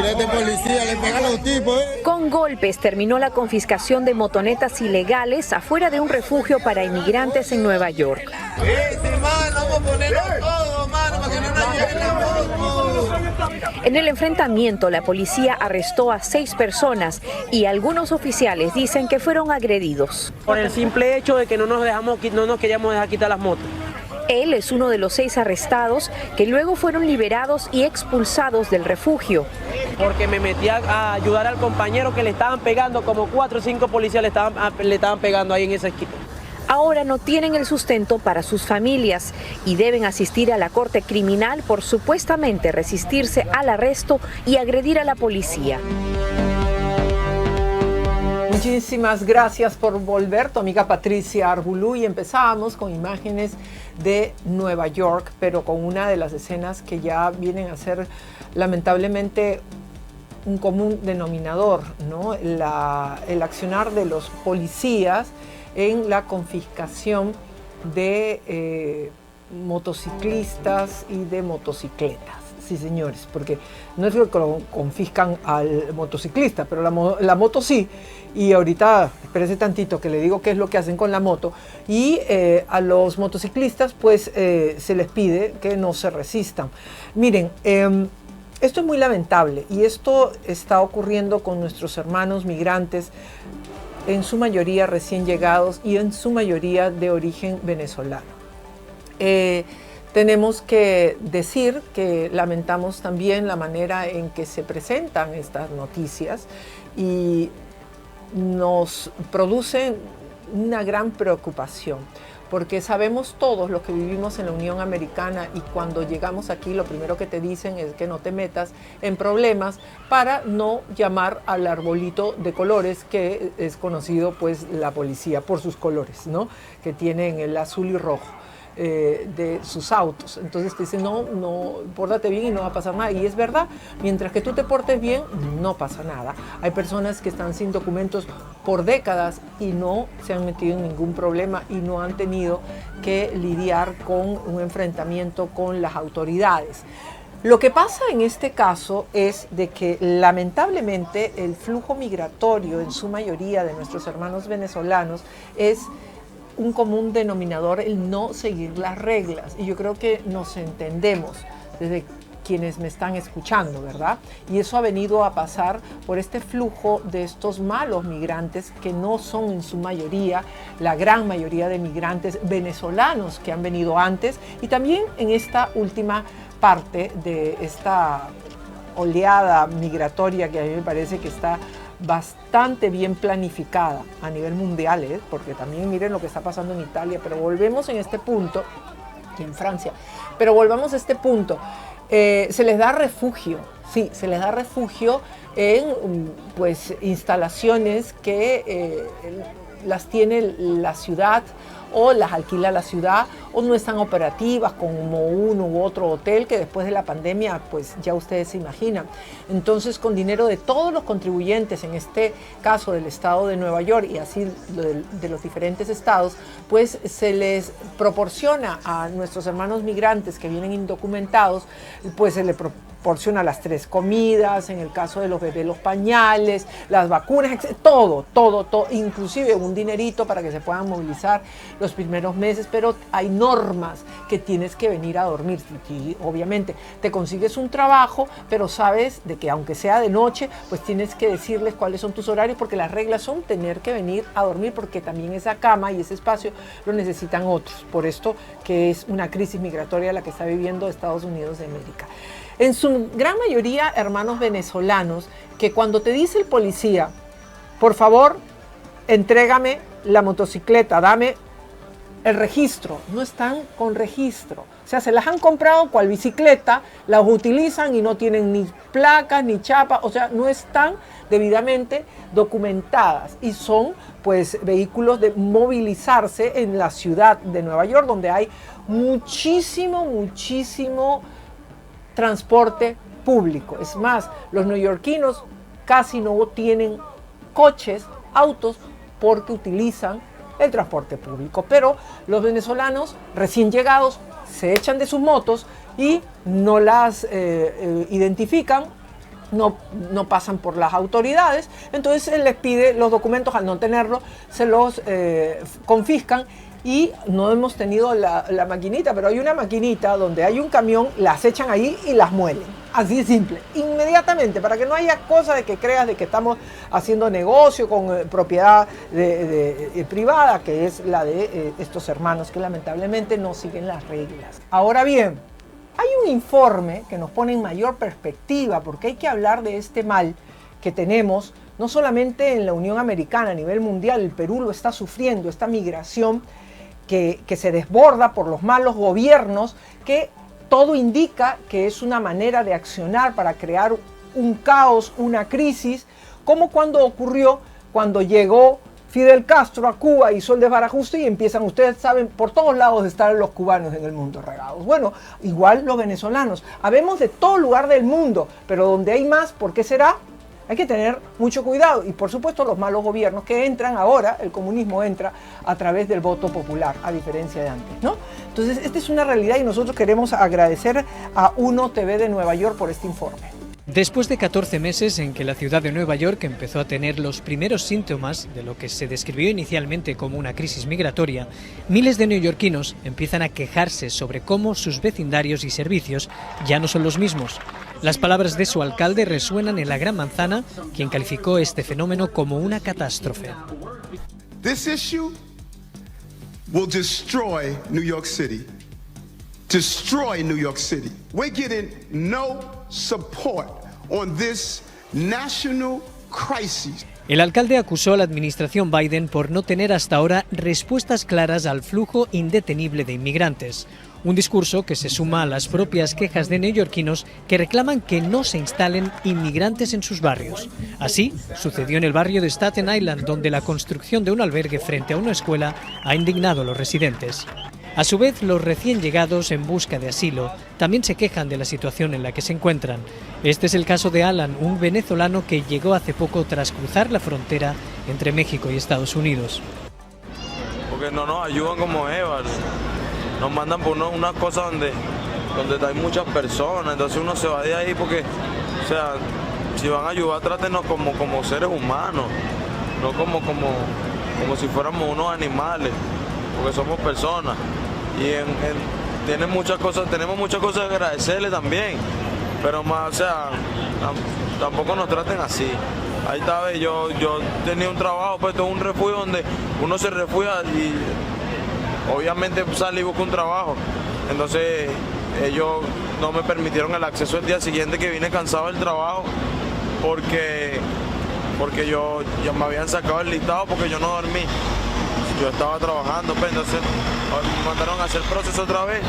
Tirete policía, le pegan a los tipos, Con golpes terminó la confiscación de motonetas ilegales afuera de un refugio para inmigrantes en Nueva York. En el enfrentamiento, la policía arrestó a 6 personas y algunos oficiales dicen que fueron agredidos. Por el simple hecho de que no nos queríamos dejar quitar las motos. Él es uno de los 6 arrestados que luego fueron liberados y expulsados del refugio. Porque me metí a ayudar al compañero que le estaban pegando, como 4 o 5 policías le estaban pegando ahí en esa esquina. Ahora no tienen el sustento para sus familias y deben asistir a la corte criminal por supuestamente resistirse al arresto y agredir a la policía. Muchísimas gracias por volver, tu amiga Patricia Arbulú, y empezamos con imágenes de Nueva York, pero con una de las escenas que ya vienen a ser lamentablemente un común denominador, ¿no? El accionar de los policías en la confiscación de motociclistas y de motocicletas. Sí, señores, porque no es que confiscan al motociclista, pero la moto sí. Y ahorita, espérese tantito que le digo qué es lo que hacen con la moto. Y a los motociclistas, pues, se les pide que no se resistan. Miren, esto es muy lamentable y esto está ocurriendo con nuestros hermanos migrantes, en su mayoría recién llegados y en su mayoría de origen venezolano. Tenemos que decir que lamentamos también la manera en que se presentan estas noticias y nos producen una gran preocupación, porque sabemos todos los que vivimos en la Unión Americana y cuando llegamos aquí lo primero que te dicen es que no te metas en problemas para no llamar al arbolito de colores que es conocido pues la policía por sus colores, ¿no? Que tienen el azul y rojo de sus autos. Entonces te dicen no, pórtate bien y no va a pasar nada. Y es verdad, mientras que tú te portes bien, no pasa nada. Hay personas que están sin documentos por décadas y no se han metido en ningún problema y no han tenido que lidiar con un enfrentamiento con las autoridades. Lo que pasa en este caso es de que lamentablemente el flujo migratorio en su mayoría de nuestros hermanos venezolanos es un común denominador el no seguir las reglas, y yo creo que nos entendemos desde quienes me están escuchando, ¿verdad? Y eso ha venido a pasar por este flujo de estos malos migrantes que no son en su mayoría, la gran mayoría de migrantes venezolanos que han venido antes, y también en esta última parte de esta oleada migratoria que a mí me parece que está bastante bien planificada a nivel mundial, porque también miren lo que está pasando en Italia, pero volvemos en este punto, y en Francia, pero volvamos a este punto, se les da refugio, sí, se les da refugio en pues instalaciones que las tiene la ciudad o las alquila la ciudad o no están operativas como uno u otro hotel que después de la pandemia pues ya ustedes se imaginan. Entonces con dinero de todos los contribuyentes, en este caso del estado de Nueva York y así de los diferentes estados, pues se les proporciona a nuestros hermanos migrantes que vienen indocumentados, pues se les proporciona las 3 comidas, en el caso de los bebés los pañales, las vacunas, todo, inclusive un dinerito para que se puedan movilizar los primeros meses, pero hay normas que tienes que venir a dormir. Y obviamente te consigues un trabajo, pero sabes de que aunque sea de noche, pues tienes que decirles cuáles son tus horarios, porque las reglas son tener que venir a dormir, porque también esa cama y ese espacio lo necesitan otros. Por esto que es una crisis migratoria la que está viviendo Estados Unidos de América. En su gran mayoría hermanos venezolanos, que cuando te dice el policía, por favor, entrégame la motocicleta, dame el registro, no están con registro. O sea, se las han comprado cual bicicleta, las utilizan y no tienen ni placas ni chapas, o sea, no están debidamente documentadas y son pues vehículos de movilizarse en la ciudad de Nueva York, donde hay muchísimo transporte público. Es más, los neoyorquinos casi no tienen coches, autos, porque utilizan el transporte público. Pero los venezolanos recién llegados se echan de sus motos y no las identifican no pasan por las autoridades, entonces él les pide los documentos, al no tenerlos se los confiscan. Y no hemos tenido la maquinita, pero hay una maquinita donde hay un camión, las echan ahí y las muelen. Así de simple, inmediatamente, para que no haya cosa de que creas de que estamos haciendo negocio con propiedad privada, que es la de estos hermanos que lamentablemente no siguen las reglas. Ahora bien, hay un informe que nos pone en mayor perspectiva, porque hay que hablar de este mal que tenemos, no solamente en la Unión Americana, a nivel mundial. El Perú lo está sufriendo, esta migración que se desborda por los malos gobiernos, que todo indica que es una manera de accionar para crear un caos, una crisis, como cuando llegó Fidel Castro a Cuba, hizo el desbarajuste y empiezan, ustedes saben, por todos lados están los cubanos en el mundo regados. Bueno, igual los venezolanos. Habemos de todo lugar del mundo, pero donde hay más, ¿por qué será? Hay que tener mucho cuidado y por supuesto los malos gobiernos que entran ahora, el comunismo entra a través del voto popular, a diferencia de antes, ¿no? Entonces esta es una realidad y nosotros queremos agradecer a UNO TV de Nueva York por este informe. Después de 14 meses en que la ciudad de Nueva York empezó a tener los primeros síntomas de lo que se describió inicialmente como una crisis migratoria, miles de neoyorquinos empiezan a quejarse sobre cómo sus vecindarios y servicios ya no son los mismos. Las palabras de su alcalde resuenan en la Gran Manzana, quien calificó este fenómeno como una catástrofe. This issue will destroy New York City. Destroy New York City. We're getting no support on this national crisis. El alcalde acusó a la administración Biden por no tener hasta ahora respuestas claras al flujo indetenible de inmigrantes. Un discurso que se suma a las propias quejas de neoyorquinos que reclaman que no se instalen inmigrantes en sus barrios. Así sucedió en el barrio de Staten Island, donde la construcción de un albergue frente a una escuela ha indignado a los residentes. A su vez, los recién llegados en busca de asilo también se quejan de la situación en la que se encuentran. Este es el caso de Alan, un venezolano que llegó hace poco tras cruzar la frontera entre México y Estados Unidos. Porque no nos ayudan como Evas. Nos mandan por una cosa donde hay muchas personas, entonces uno se va de ahí porque, o sea, si van a ayudar, trátenos como seres humanos, no como si fuéramos unos animales, porque somos personas. Y tenemos muchas cosas que agradecerle también, pero más, o sea, tampoco nos traten así. Ahí está, yo tenía un trabajo, pues todo un refugio donde uno se refugia y obviamente salí y busco un trabajo. Entonces ellos no me permitieron el acceso el día siguiente, que vine cansado del trabajo porque yo me habían sacado el listado porque yo no dormí. Yo estaba trabajando, pues entonces me mandaron a hacer proceso otra vez.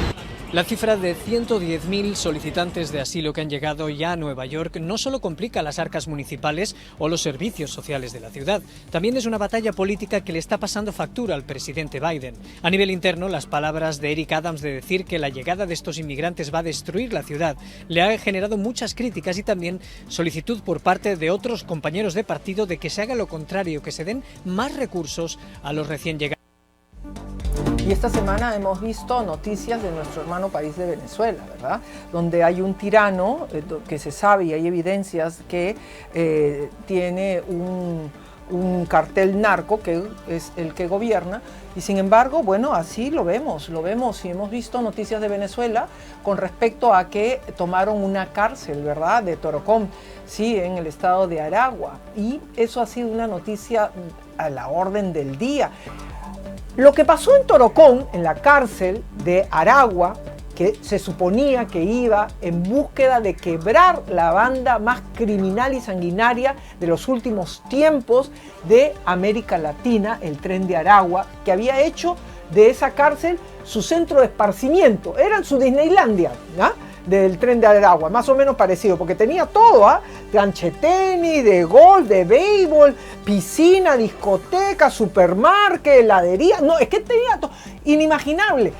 La cifra de 110.000 solicitantes de asilo que han llegado ya a Nueva York no solo complica las arcas municipales o los servicios sociales de la ciudad, también es una batalla política que le está pasando factura al presidente Biden. A nivel interno, las palabras de Eric Adams de decir que la llegada de estos inmigrantes va a destruir la ciudad le ha generado muchas críticas y también solicitud por parte de otros compañeros de partido de que se haga lo contrario, que se den más recursos a los recién llegados. Y esta semana hemos visto noticias de nuestro hermano país de Venezuela, ¿verdad? Donde hay un tirano que se sabe y hay evidencias que tiene un cartel narco que es el que gobierna. Y sin embargo, bueno, así lo vemos y hemos visto noticias de Venezuela con respecto a que tomaron una cárcel, ¿verdad?, de Torocón, sí, en el estado de Aragua. Y eso ha sido una noticia a la orden del día. Lo que pasó en Torocón, en la cárcel de Aragua, que se suponía que iba en búsqueda de quebrar la banda más criminal y sanguinaria de los últimos tiempos de América Latina, el Tren de Aragua, que había hecho de esa cárcel su centro de esparcimiento, era su Disneylandia, ¿no?, del Tren de Aragua, más o menos parecido, porque tenía todo, cancha de tenis, de golf, de béisbol, piscina, discoteca, supermarket, heladería, no, es que tenía todo, inimaginable,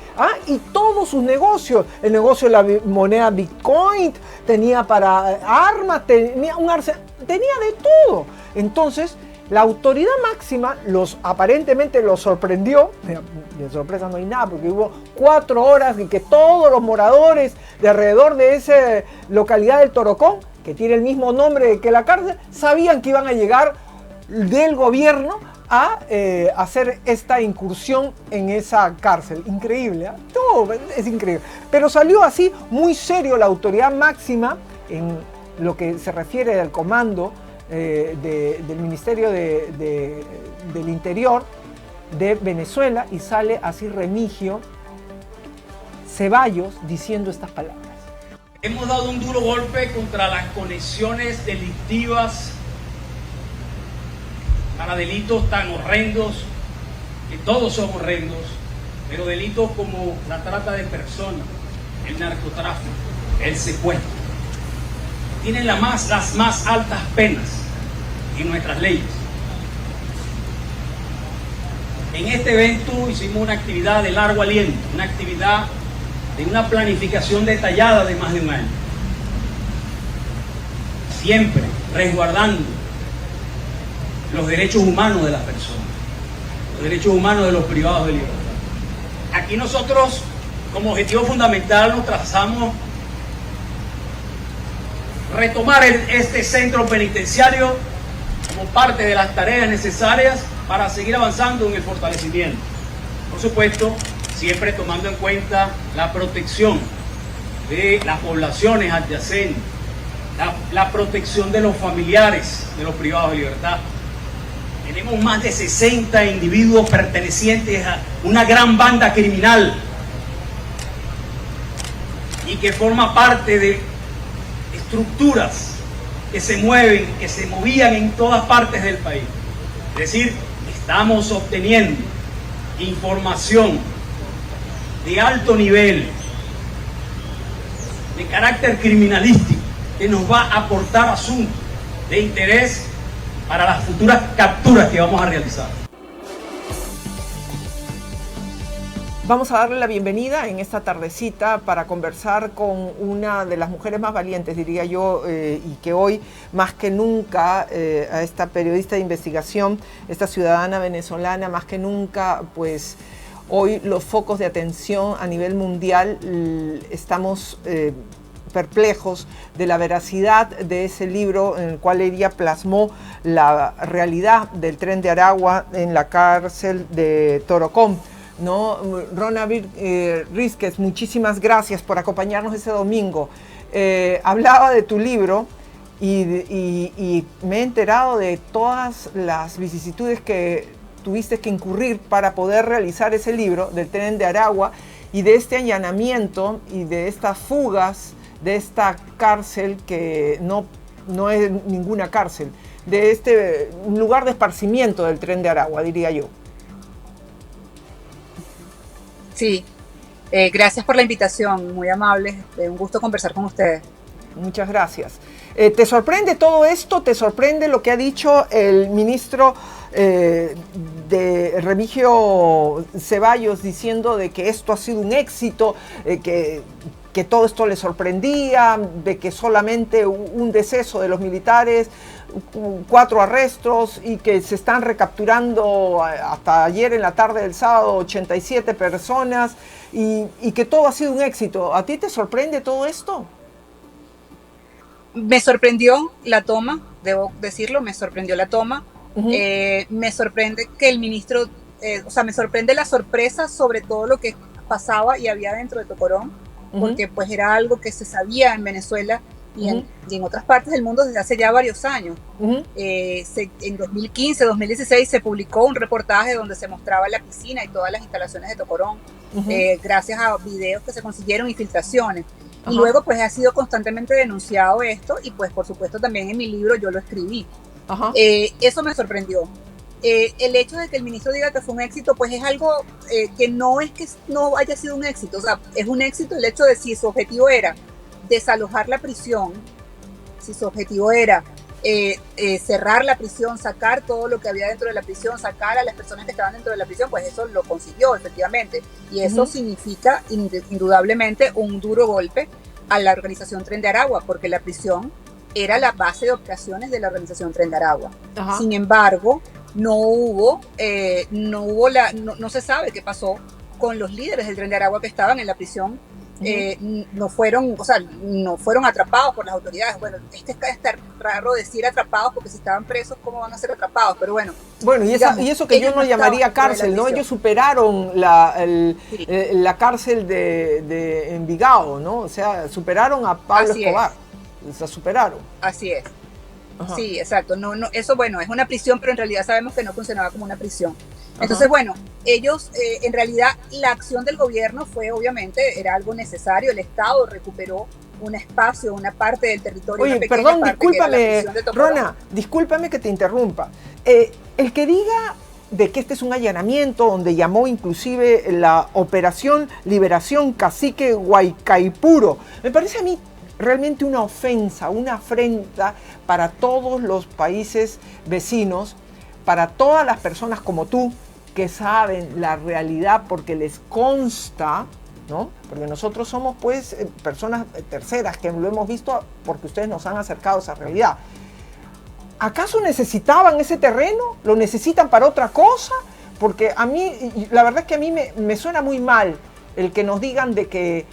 y todos sus negocios, el negocio de la moneda Bitcoin, tenía para armas, tenía de todo. Entonces, la autoridad máxima aparentemente los sorprendió. De sorpresa no hay nada, porque hubo 4 horas en que todos los moradores de alrededor de esa localidad del Torocón que tiene el mismo nombre que la cárcel, sabían que iban a llegar del gobierno a hacer esta incursión en esa cárcel. Increíble, ¿eh? Todo es increíble. Pero salió así muy serio la autoridad máxima en lo que se refiere al comando del Ministerio del Interior de Venezuela, y sale así Remigio Ceballos diciendo estas palabras. Hemos dado un duro golpe contra las conexiones delictivas para delitos tan horrendos, que todos son horrendos, pero delitos como la trata de personas, el narcotráfico, el secuestro, tienen las más altas penas en nuestras leyes. En este evento hicimos una actividad de largo aliento, una actividad de una planificación detallada de más de un año, siempre resguardando los derechos humanos de las personas, los derechos humanos de los privados de libertad. Aquí nosotros, como objetivo fundamental, nos trazamos retomar este centro penitenciario como parte de las tareas necesarias para seguir avanzando en el fortalecimiento. Por supuesto, siempre tomando en cuenta la protección de las poblaciones adyacentes, la protección de los familiares de los privados de libertad. Tenemos más de 60 individuos pertenecientes a una gran banda criminal y que forma parte de estructuras que se mueven, que se movían en todas partes del país. Es decir, estamos obteniendo información de alto nivel, de carácter criminalístico, que nos va a aportar asuntos de interés para las futuras capturas que vamos a realizar. Vamos a darle la bienvenida en esta tardecita para conversar con una de las mujeres más valientes, diría yo, y que hoy más que nunca, a esta periodista de investigación, esta ciudadana venezolana, más que nunca, pues hoy los focos de atención a nivel mundial estamos perplejos de la veracidad de ese libro en el cual ella plasmó la realidad del Tren de Aragua en la cárcel de Torocón. ¿No? Rona Rísquez, muchísimas gracias por acompañarnos ese domingo. Hablaba de tu libro y me he enterado de todas las vicisitudes que tuviste que incurrir para poder realizar ese libro del Tren de Aragua y de este allanamiento y de estas fugas de esta cárcel que no es ninguna cárcel, de este lugar de esparcimiento del Tren de Aragua, diría yo. Sí, gracias por la invitación, muy amable, un gusto conversar con ustedes. Muchas gracias. ¿Te sorprende todo esto? ¿Te sorprende lo que ha dicho el ministro de Remigio Ceballos diciendo de que esto ha sido un éxito, que todo esto le sorprendía, de que solamente un deceso de los militares, 4 arrestos y que se están recapturando hasta ayer en la tarde del sábado 87 personas y que todo ha sido un éxito? ¿A ti te sorprende todo esto? Me sorprendió la toma, debo decirlo, me sorprendió la toma. Me sorprende que el ministro, me sorprende la sorpresa sobre todo lo que pasaba y había dentro de Tocorón, porque pues era algo que se sabía en Venezuela y en otras partes del mundo desde hace ya varios años. En 2015, 2016 se publicó un reportaje donde se mostraba la piscina y todas las instalaciones de Tocorón, gracias a videos que se consiguieron y filtraciones. Y luego pues ha sido constantemente denunciado esto y pues por supuesto también en mi libro yo lo escribí. Eso me sorprendió. El hecho de que el ministro diga que fue un éxito, pues es algo que no es que no haya sido un éxito, o sea, es un éxito el hecho de si su objetivo era desalojar la prisión, si su objetivo era cerrar la prisión, sacar todo lo que había dentro de la prisión, sacar a las personas que estaban dentro de la prisión, pues eso lo consiguió efectivamente. Y eso significa indudablemente un duro golpe a la organización Tren de Aragua, porque la prisión era la base de operaciones de la organización Tren de Aragua. Sin embargo, no se sabe qué pasó con los líderes del Tren de Aragua que estaban en la prisión no fueron, o sea, no fueron atrapados por las autoridades. Bueno, está raro decir atrapados, porque si estaban presos, ¿cómo van a ser atrapados? Pero bueno. Bueno, y eso que yo no llamaría cárcel, ¿no? Ellos superaron la cárcel de Envigado, ¿no? O sea, superaron a Pablo Escobar. Se superaron. Así es. Ajá. Sí, exacto. No, eso, bueno, es una prisión, pero en realidad sabemos que no funcionaba como una prisión. Entonces, bueno, ellos, en realidad, la acción del gobierno fue, obviamente, era algo necesario. El Estado recuperó un espacio, una parte del territorio. Oye, perdón, discúlpame, Rona, discúlpame que te interrumpa. El que diga de que este es un allanamiento, donde llamó inclusive la Operación Liberación Cacique Huaycaipuro, me parece a mí realmente una ofensa, una afrenta para todos los países vecinos, para todas las personas como tú, que saben la realidad porque les consta, ¿no? Porque nosotros somos pues personas terceras que lo hemos visto porque ustedes nos han acercado a esa realidad. ¿Acaso necesitaban ese terreno? ¿Lo necesitan para otra cosa? Porque a mí, la verdad es que a mí me suena muy mal el que nos digan de que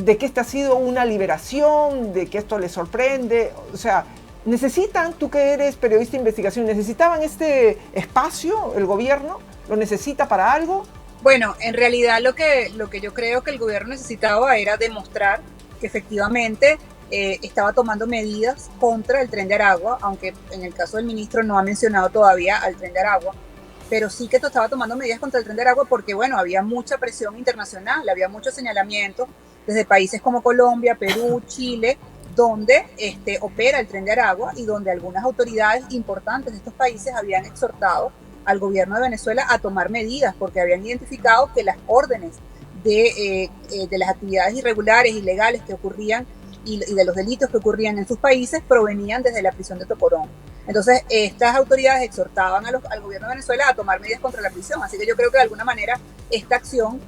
esta ha sido una liberación, de que esto les sorprende. O sea, ¿necesitan, tú que eres periodista de investigación, necesitaban este espacio el gobierno? ¿Lo necesita para algo? Bueno, en realidad lo que yo creo que el gobierno necesitaba era demostrar que efectivamente estaba tomando medidas contra el Tren de Aragua, aunque en el caso del ministro no ha mencionado todavía al Tren de Aragua, pero sí que estaba tomando medidas contra el Tren de Aragua porque, bueno, había mucha presión internacional, había mucho señalamiento desde países como Colombia, Perú, Chile, donde opera el Tren de Aragua y donde algunas autoridades importantes de estos países habían exhortado al gobierno de Venezuela a tomar medidas porque habían identificado que las órdenes de las actividades irregulares, ilegales que ocurrían y de los delitos que ocurrían en sus países provenían desde la prisión de Tocorón. Entonces, estas autoridades exhortaban al gobierno de Venezuela a tomar medidas contra la prisión. Así que yo creo que de alguna manera esta acción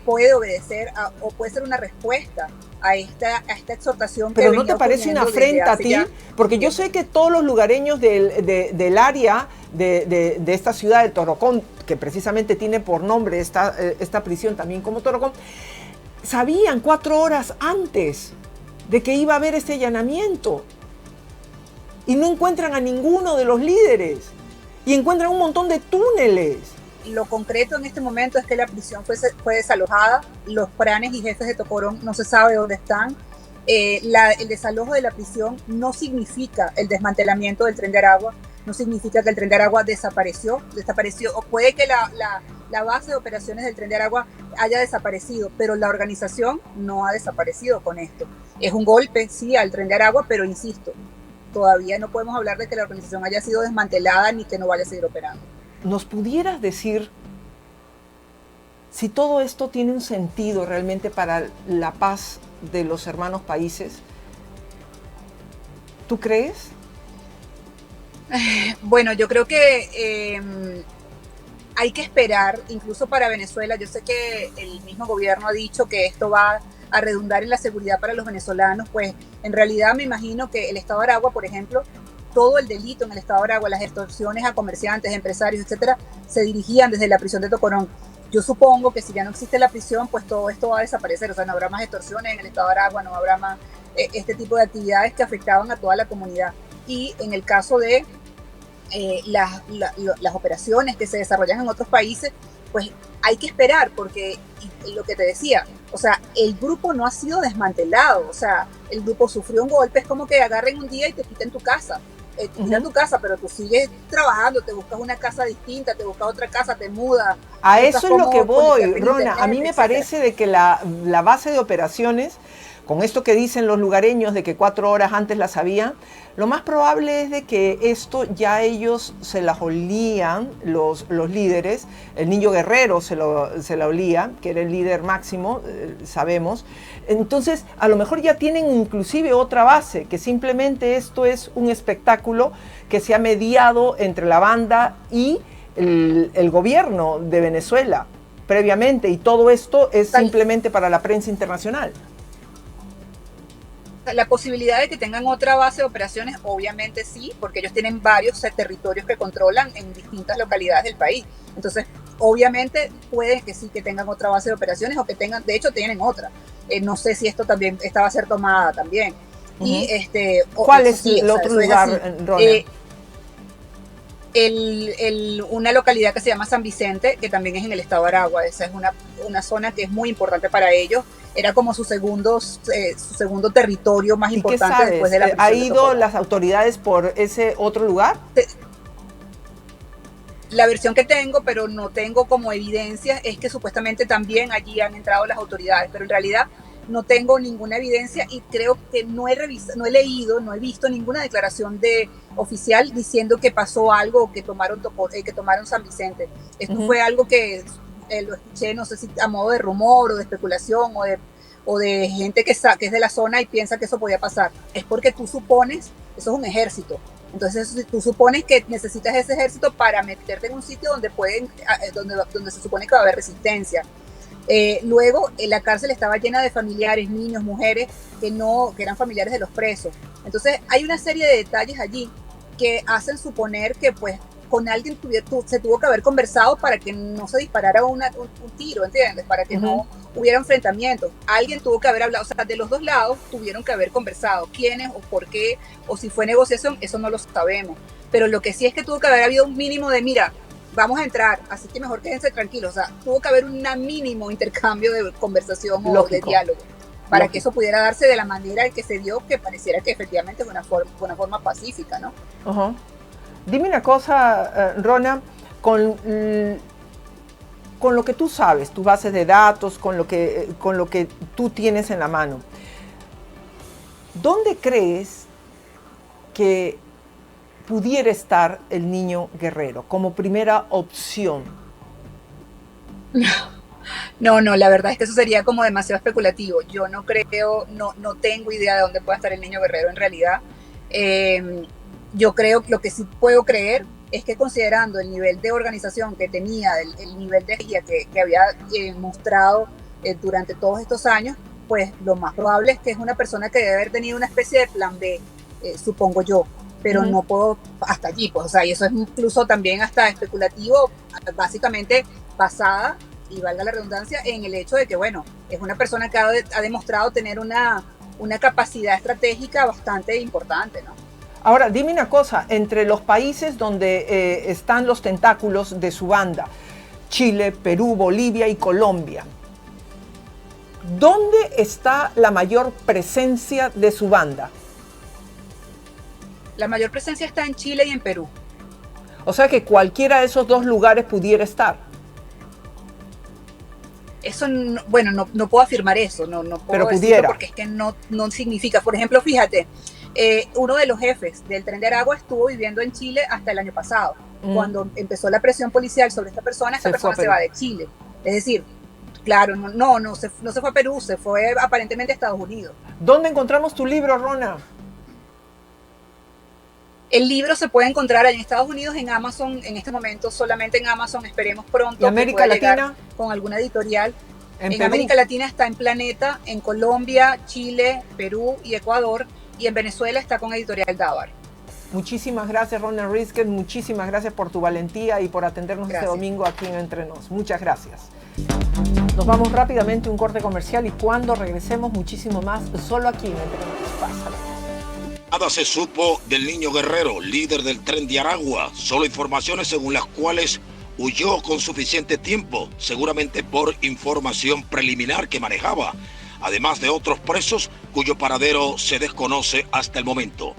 puede obedecer o puede ser una respuesta a esta exhortación. Pero ¿no te parece una afrenta a ti? Porque yo sé que todos los lugareños del área de esta ciudad de Torocón, que precisamente tiene por nombre esta prisión también como Torocón, sabían 4 horas antes de que iba a haber este allanamiento y no encuentran a ninguno de los líderes y encuentran un montón de túneles. Lo concreto en este momento es que la prisión fue desalojada, los pranes y jefes de Tocorón no se sabe dónde están. El desalojo de la prisión no significa el desmantelamiento del Tren de Aragua, no significa que el Tren de Aragua desapareció, o puede que la base de operaciones del Tren de Aragua haya desaparecido, pero la organización no ha desaparecido con esto. Es un golpe, sí, al Tren de Aragua, pero insisto, todavía no podemos hablar de que la organización haya sido desmantelada ni que no vaya a seguir operando. ¿Nos pudieras decir si todo esto tiene un sentido realmente para la paz de los hermanos países? ¿Tú crees? Bueno, yo creo que hay que esperar, incluso para Venezuela. Yo sé que el mismo gobierno ha dicho que esto va a redundar en la seguridad para los venezolanos, pues en realidad me imagino que el Estado de Aragua, por ejemplo, todo el delito en el Estado de Aragua, las extorsiones a comerciantes, empresarios, etcétera, se dirigían desde la prisión de Tocorón. Yo supongo que si ya no existe la prisión, pues todo esto va a desaparecer, o sea, no habrá más extorsiones en el Estado de Aragua, no habrá más este tipo de actividades que afectaban a toda la comunidad. Y en el caso de las operaciones que se desarrollan en otros países, pues hay que esperar, porque y lo que te decía, o sea, el grupo no ha sido desmantelado, o sea, el grupo sufrió un golpe, es como que agarren un día y te quiten tu casa. Te quitan tu casa, pero tú sigues trabajando, te buscas una casa distinta, te buscas otra casa, te mudas. A eso es lo que voy, Rona. A mí me parece de que la base de operaciones, con esto que dicen los lugareños de que 4 horas antes la sabían, lo más probable es de que esto ya ellos se las olían, los líderes. El Niño Guerrero se la olía, que era el líder máximo, sabemos. Entonces, a lo mejor ya tienen inclusive otra base, que simplemente esto es un espectáculo que se ha mediado entre la banda y el gobierno de Venezuela previamente, y todo esto es simplemente para la prensa internacional. La posibilidad de que tengan otra base de operaciones, obviamente sí, porque ellos tienen varios territorios que controlan en distintas localidades del país. Entonces, obviamente puede que sí que tengan otra base de operaciones o que tengan, de hecho tienen otra. No sé si esta va a ser tomada también. Y ¿Cuál es el otro lugar, Rona? Una localidad que se llama San Vicente, que también es en el estado de Aragua. Esa es una zona que es muy importante para ellos. Era como su segundo territorio más importante después de la prisión. ¿Ha ido las autoridades por ese otro lugar? La versión que tengo, pero no tengo como evidencia, es que supuestamente también allí han entrado las autoridades, pero en realidad no tengo ninguna evidencia y creo que no he leído, no he visto ninguna declaración oficial diciendo que pasó algo o que tomaron San Vicente. Esto fue algo que lo escuché, no sé si a modo de rumor o de especulación o de gente que es de la zona y piensa que eso podía pasar. Es porque tú supones, eso es un ejército. Entonces tú supones que necesitas ese ejército para meterte en un sitio donde se supone que va a haber resistencia. Luego la cárcel estaba llena de familiares, niños, mujeres que eran familiares de los presos. Entonces hay una serie de detalles allí que hacen suponer que pues con alguien se tuvo que haber conversado para que no se disparara un tiro, ¿entiendes? Para que no hubiera enfrentamientos. Alguien tuvo que haber hablado, o sea, de los dos lados tuvieron que haber conversado. ¿Quiénes o por qué? O si fue negociación, eso no lo sabemos. Pero lo que sí es que tuvo que haber habido un mínimo de, mira, vamos a entrar, así que mejor quédense tranquilos. O sea, tuvo que haber un mínimo intercambio de conversación o de diálogo para que eso pudiera darse de la manera en que se dio, que pareciera que efectivamente es una forma pacífica, ¿no? Dime una cosa, Rona, con lo que tú sabes, tu base de datos, con lo que tú tienes en la mano, ¿dónde crees que pudiera estar el niño Guerrero como primera opción? No, la verdad es que eso sería como demasiado especulativo. Yo no creo, no tengo idea de dónde pueda estar el niño Guerrero en realidad. Yo creo que lo que sí puedo creer es que considerando el nivel de organización que tenía, el nivel de guía que había mostrado durante todos estos años, pues lo más probable es que es una persona que debe haber tenido una especie de plan B, supongo yo, pero no puedo hasta allí, pues, o sea, y eso es incluso también hasta especulativo, básicamente basada, y valga la redundancia, en el hecho de que, bueno, es una persona que ha demostrado tener una capacidad estratégica bastante importante, ¿no? Ahora, dime una cosa, entre los países donde están los tentáculos de su banda, Chile, Perú, Bolivia y Colombia, ¿dónde está la mayor presencia de su banda? La mayor presencia está en Chile y en Perú. O sea que cualquiera de esos dos lugares pudiera estar. Eso, no puedo afirmar eso, no puedo pero decirlo pudiera. Porque es que no significa. Por ejemplo, fíjate, uno de los jefes del Tren de Aragua estuvo viviendo en Chile hasta el año pasado. Cuando empezó la presión policial sobre esta persona se va de Chile. Es decir, claro, no se fue a Perú, se fue aparentemente a Estados Unidos. ¿Dónde encontramos tu libro, Rona? El libro se puede encontrar en Estados Unidos, en Amazon, en este momento solamente en Amazon, esperemos pronto. ¿Y América Latina? Con alguna editorial. En Perú? América Latina está en Planeta, en Colombia, Chile, Perú y Ecuador, y en Venezuela está con Editorial Dávar. Muchísimas gracias, Rona Rizquez, muchísimas gracias por tu valentía y por atendernos este domingo aquí en Entre Nos. Muchas gracias. Nos vamos rápidamente a un corte comercial y cuando regresemos muchísimo más, solo aquí en Entre Nos. Pásala. Nada se supo del niño Guerrero, líder del Tren de Aragua. Solo informaciones según las cuales huyó con suficiente tiempo, seguramente por información preliminar que manejaba, además de otros presos cuyo paradero se desconoce hasta el momento.